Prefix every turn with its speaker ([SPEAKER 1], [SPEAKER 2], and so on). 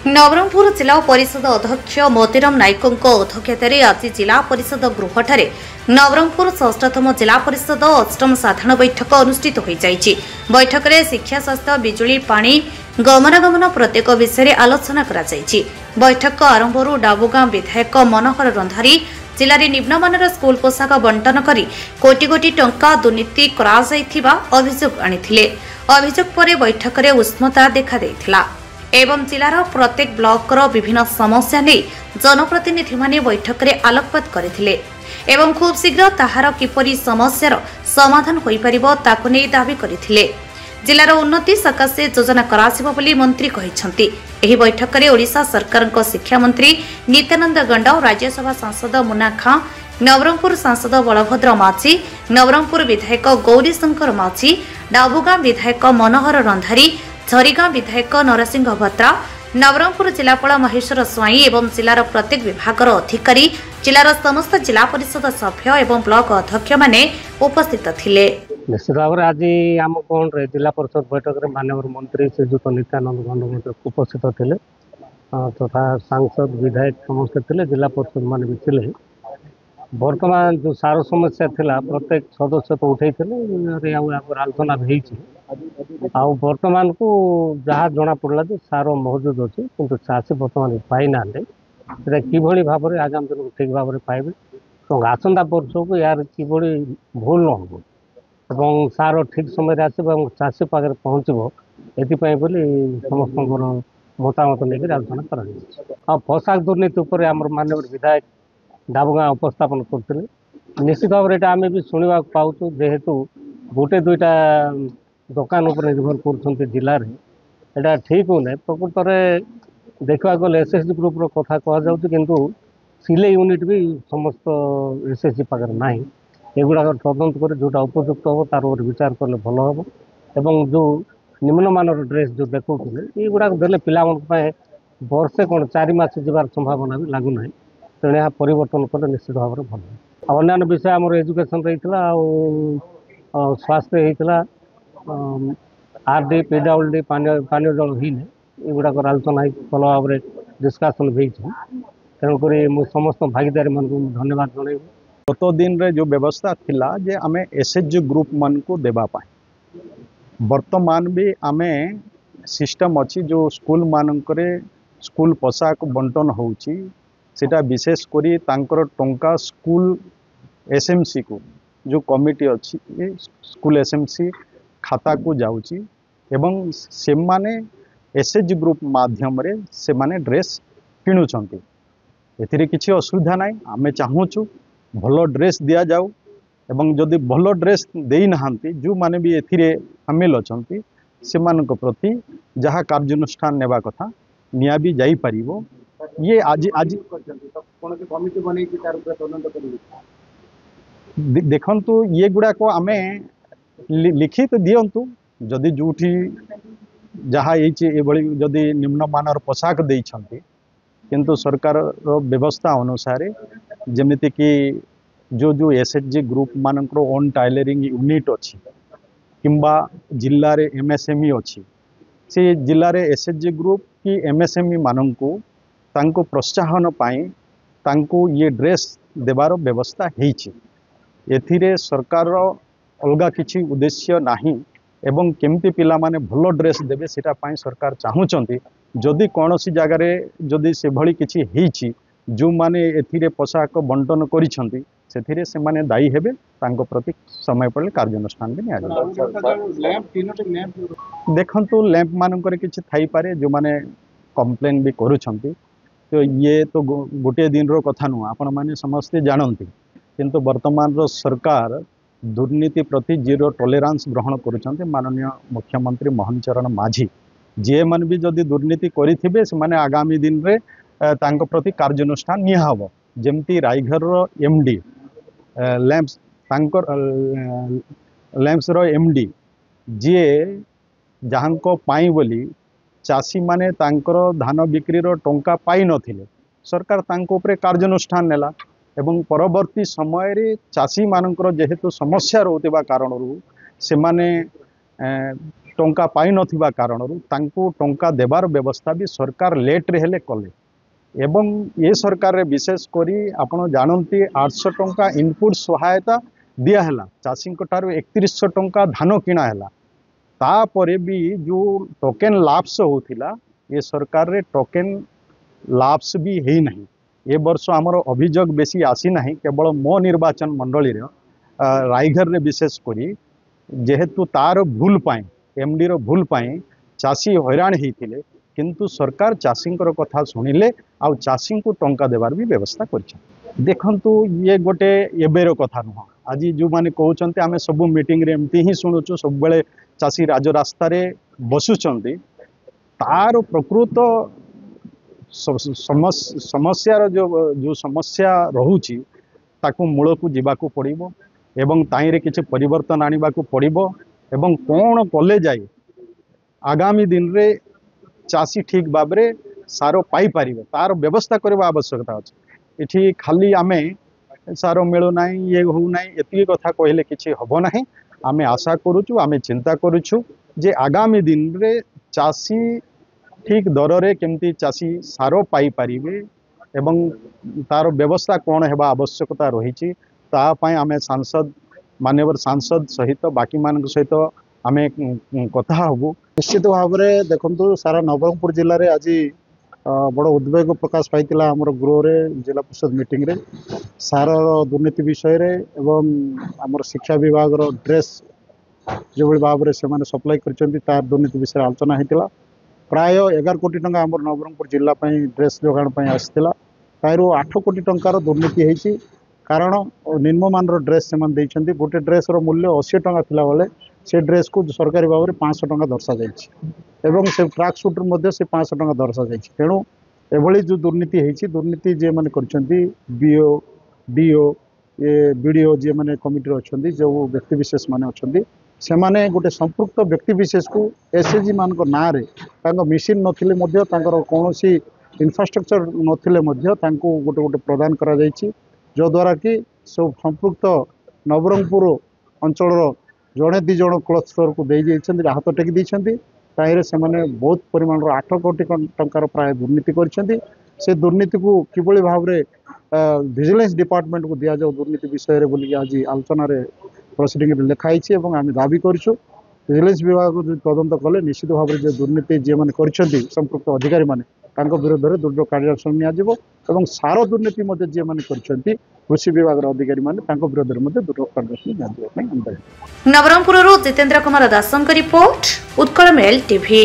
[SPEAKER 1] नवरंगपुर जिला परिषद अध्यक्ष मोतीराम नायकों अध्यक्षतार आज जिला परिषद गृहठारे नवरंगपुर षष्ठतम जिला परिषद अष्टम साधारण बैठक अनुष्ठित हो जाइछि। बैठक में शिक्षा स्वास्थ्य बिजुली पानी गमनागमन प्रत्येक विषय आलोचना करा जाइछि। बैठक आरंभरू डाबुगां विधायक मनोहर रंधारी जिले में निम्नमानर स्कूल पोशाक बंटन करी कोटी कोटी टंका दुर्नीति करा जाइथिबा अभियोग आनिथिले। अभियोग पर बैठक में उष्णता देखा देइथिला एवं जिलार प्रत्येक ब्लॉक विभिन्न समस्या नहीं जनप्रतिनिधि माने बैठक में आलोकपात करथिले एवं खूब शीघ्र ताहार किपरि समस्यार समाधान होई परिबो ताकु नै दाबी करथिले। जिलार उन्नति सकाशे योजना करासिबो बोली मंत्री कहिसंती। एही बैठक में ओडिशा सरकारक शिक्षा मंत्री नित्यानंद गंड, राज्यसभा सांसद मुन्ना खां, नवरंगपुर सांसद बलभद्र माझी, नवरंगपुर विधायक गौरीशंकर माझी, डाबुगां विधायक मनोहर रंधारी, झरीगां विधायक नरसिंह भत्रा, नवरंगपुर जिलापाल महेश्वर स्वाई एवं जिलार प्रत्येक विभाग अधिकारी, जिलार समस्त जिला परिषद सभ्य एवं ब्लॉक अध्यक्ष माने उपस्थित थिले।
[SPEAKER 2] निश्चित भाव में आज आम कौन जिला परिषद बैठक में माननीय मंत्री श्रीजुत नित्यानंद गंड उपस्थित थे तथा सांसद विधायक समस्त थे, जिला परिषद मान भी थे। बर्तमान जो सार समस्या थिला प्रत्येक सदस्य तो उठे आलोचना बर्तमान को जहाँ जना पड़ा जो सार मौजूद अच्छी किंतु चाषी बर्तमान पाई ना कि भाव में आगामी दिन ठीक भाव में पाइबे और आसंता वर्ष को यार कि भूल न हो एवं सार ठीक समय आसो चाषी पाखे पहुँचब ये समस्त मतामत लेकर आलोचना कर पोशाक दुर्नीति उपर आम माननीय विधायक डाबुगां उपस्थापन करते। निश्चित भाव में आम भी शुणा पाऊँ जेहेतु गोटे दुईटा दुकान उपर निर्भर कर जिले में यहाँ ठीक हो ना। प्रकृत में देखा गले एसएचजी ग्रुप कथा कहु किंतु सिलाई यूनिट भी समस्त एसएचजी पाखे ना एगुड़ा तदंत कर जोटा उपयुक्त हम तार विचार कले भल हम एवं जो निम्नमानर ड्रेस जो देखते युवा देले पिला वर्षे कौन 4 मास जीवार संभावना भी लगुना तेणु यहाँ परिवर्तन कले निश्चित भाव में भल। अन्य विषय आम एजुकेशन रही स्वास्थ्य होता आरडी पीडब्ल्यूडी पानी जल ही युवाक आलोचना भल भाव में डिस्कसन भी तेणुक समस्त भागीदारी मान धन्यवाद जन।
[SPEAKER 3] गत दिन रे जो व्यवस्था थिला जे आमे एसएचजी ग्रुप मान को देबा पाए वर्तमान भी आमे सिस्टम अच्छी जो स्कूल मानकरे स्कूल पोशाक बंटन होउची सेटा विशेष करी तांकर टंका स्कूल एसएमसी को जो कमिटी अच्छी स्कूल एसएमसी खाता को जाउची एवं से माने एसएचजी ग्रुप माध्यम रे से माने ड्रेस किणुचंती एथिरे किछि असुविधा नाही। आमे चाहूचु भल ड्रेस दिया जाऊ एवं जदि भल ड्रेस देई नहांती जो माने भी एथिरे शामिल अछंती सेमानक प्रति जहाँ कार्यानुष्ठान नेबा कथा निया भी जाई परिबो। ये आज आज देखंतु ये गुड़ा को आमे लिखित दियंतु जदि जोठी जहाँ ये जदि निम्नमानर पोशाक देइछंती किंतु सरकार व्यवस्था अनुसार जमिति कि जो जो एसएचजी ग्रुप मानकर ओन टाइलरिंग यूनिट अच्छी किंबा जिल्ला रे एमएसएमई अच्छी से जिल्ला रे एसएचजी ग्रुप की एमएसएमई मानंकु तांको प्रोत्साहन पाई तांको ये ड्रेस देवार व्यवस्था हेछि। एथिरे सरकार अलगा किछि उद्देश्य नाही एवं केमती पिला माने भलो ड्रेस देबे सेटा पाई सरकार चाहुचंती जदि कोनोसी जगार जदि से भली किछि हेछि जो माने एथिरे पोशाक बंटन करिछंती सेथिरे से माने दायी हेबे तांको प्रति समय पड़े कार्यानुष्ठान भी निया देखंतु लैंप मानकर किछि थाई पारे जो माने कंप्लेन भी करूछंती तो ये तो गोटे दिन रो कथा नु आपण माने समस्ते जानंती किंतु वर्तमान रो सरकार दुर्नीति प्रति जीरो टॉलरेंस ग्रहण करूछंती। माननीय मुख्यमंत्री मोहन चरण माझी जे मन भी जदि दुर्नीति करिथिबे से माने आगामी दिन रे तांको प्रति कार्यानुष्ठान निया हबो। जेमती रायघर रो एमडी लैंप्स तांकर लैंप्स रो एमडी जे जहां को पाई बोली चाषी माने तांकर धान बिक्री रो टंका पाई नथिले सरकार तांको उपरे कार्यानुष्ठान नेला एवं परवर्ती समय रे चाषी मानकर जेहेतु समस्या रहउतिबा कारणरू से माने टंका पाई नथिबा कारणरू तांको टंका देबार व्यवस्था भी सरकार लेट रे हेले कले एवं ये सरकार रे विशेष करी आपण जानती 800 टंका इनपुट सहायता दिया हैला चाषी ठारू 3100 टंका धान किणा हैला तापरे भी जो टोकेन लाप्स होथिला ये सरकार रे टोकेन लाप्स भी है नहीं ए वर्ष आमर अभियोग बेसी आसी नहीं केवल मो निर्वाचन मंडली रे रायघर रे विशेष करी जेहेतु तार भूल पाई एमडी रो भूल पाई चाषी हैरान होते किंतु सरकार चाषी कथा शुणिले आउ चाषी को टंका देवार भी व्यवस्था कर देखु ये गोटे एबेर कथा नुह आज जो मैंने कहते आम सब मीटिंग रे एमती ही शुणुचु सब बेले चाषी राजरास्ता बसुंट तार प्रकृत समस्यार जो समस्या रोची ताकू मूल को जीवाकू पड़िबो एवं ताईरे किसी परिवर्तन आने को पड़िबो एवं कौन कले जाए आगामी दिन रे चाषी ठीक भाव में सार पाई पारिबे तार व्यवस्था करबा आवश्यकता अछि इठी खाली आमे सार मिलुना ये होना एति कथा कहले किछि हबो नाही आमे आशा करूछु आमे चिंता करूछु जे आगामी दिन रे चाषी ठीक दर रे केमती चाषी सार पाई पारिबे एवं तार व्यवस्था कौन हेबा आवश्यकता रही ता पई आमे सांसद माननीय सांसद सहित बाकी मान सहित आमे कथा हबु
[SPEAKER 4] निश्चित भाव में देखु सारा नवरंगपुर जिले में आज बड़ उद्वेग प्रकाश पाइला आमर गृह रे जिला परिषद मीटिंग रे सार दुर्नीति विषय रे एवं आमर शिक्षा विभाग रो ड्रेस जो भाव में से सप्लाई कर तार दुर्नीति विषय आलोचना होता प्राय 11 कोटी टंका आमर नवरंगपुर जिला ड्रेस जोगाण आसाला तारू 8 कोटी टंकार दुर्नीति होती कारण निम्नमान ड्रेस से गोटे ड्रेस रो मूल्य 80 टंका थिला बेले से ड्रेस को सरकारी भाव में 500 टंका दर्शा जाइए से ट्रैक सूट से 500 टंका दर्शा जाइए तेणु एभली जो दुर्नीति होती दुर्नीति जे मैंने बीओ डीओ ये बीडीओ जे मैंने कमिटी अच्छा जो व्यक्ति विशेष मान अच्छा से माने गोटे संपृक्त व्यक्ति विशेष को एसएचजी मान ना मेसीन नथिले मध्य कौन इनफ्रास्ट्रक्चर नथिले मध्य गोटे गोटे प्रदान करा जाइछि जो द्वारा कि सब संपृक्त नवरंगपुर अंचल जड़े दी जन क्लस्टर को दे हाथ टेकी देते ताहिरे से बहुत परिमाण 8 कोटी टंकार प्राय दुर्नीति कर दुर्नीति को किभली भाव में विजिलेंस डिपार्टमेंट को दि जाऊ दुर्नीति विषय बोलिकी आज आलोचन प्रोसीडिंग लिखाई आम दाबी करूँ विजिलेंस विभाग जो तदंत कले निश्चित भाव में जो दुर्नीति जी मैंने संपृक्त अधिकारी मैंने विरोध में दृढ़ कार्यानुष्ठान नियाजिबो सार दुर्नीति जी मैंने कृषि विभाग अधिकारी मैंने विरोध में दृढ़ कार्यानुष्ठान नियाजिबो।
[SPEAKER 1] नवरंगपुर जितेंद्र कुमार दासों रिपोर्ट उत्कल मेल टीवी।